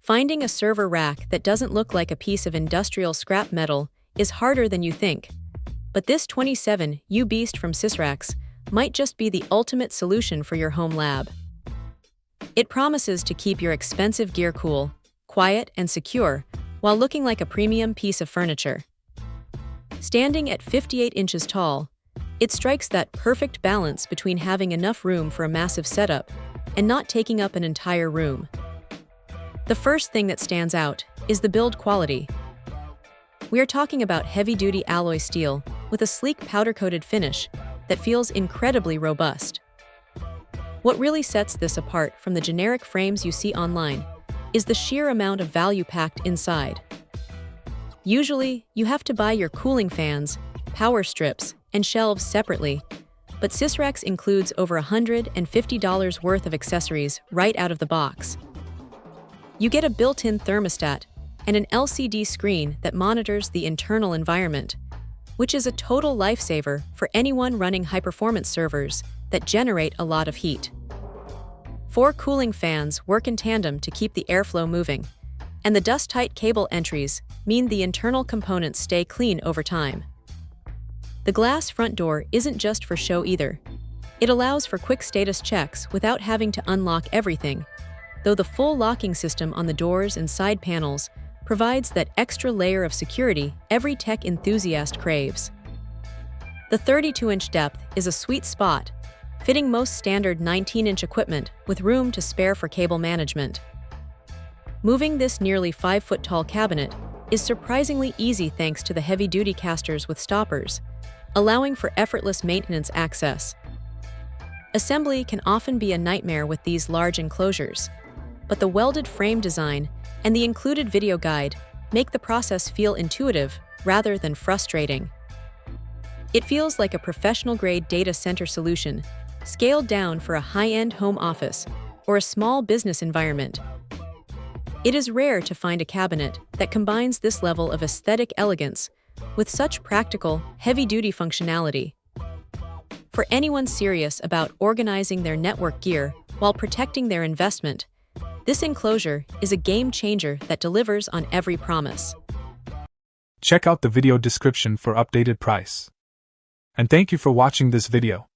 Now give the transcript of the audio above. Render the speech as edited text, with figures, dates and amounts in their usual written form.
Finding a server rack that doesn't look like a piece of industrial scrap metal is harder than you think. But this 27U beast from Sysracks might just be the ultimate solution for your home lab. It promises to keep your expensive gear cool, quiet, and secure while looking like a premium piece of furniture. Standing at 58 inches tall, it strikes that perfect balance between having enough room for a massive setup and not taking up an entire room. The first thing that stands out is the build quality. We are talking about heavy-duty alloy steel with a sleek powder-coated finish that feels incredibly robust. What really sets this apart from the generic frames you see online is the sheer amount of value packed inside. Usually, you have to buy your cooling fans, power strips, and shelves separately, but Sysracks includes over $150 worth of accessories right out of the box. You get a built-in thermostat and an LCD screen that monitors the internal environment, which is a total lifesaver for anyone running high-performance servers that generate a lot of heat. 4 cooling fans work in tandem to keep the airflow moving, and the dust-tight cable entries mean the internal components stay clean over time. The glass front door isn't just for show either. It allows for quick status checks without having to unlock everything, though the full locking system on the doors and side panels provides that extra layer of security every tech enthusiast craves. The 32-inch depth is a sweet spot, fitting most standard 19-inch equipment with room to spare for cable management. Moving this nearly 5-foot-tall cabinet is surprisingly easy thanks to the heavy-duty casters with stoppers, allowing for effortless maintenance access. Assembly can often be a nightmare with these large enclosures, but the welded frame design and the included video guide make the process feel intuitive rather than frustrating. It feels like a professional-grade data center solution, scaled down for a high-end home office or a small business environment. It is rare to find a cabinet that combines this level of aesthetic elegance with such practical, heavy-duty functionality. For anyone serious about organizing their network gear while protecting their investment, this enclosure is a game-changer that delivers on every promise. Check out the video description for updated price. And thank you for watching this video.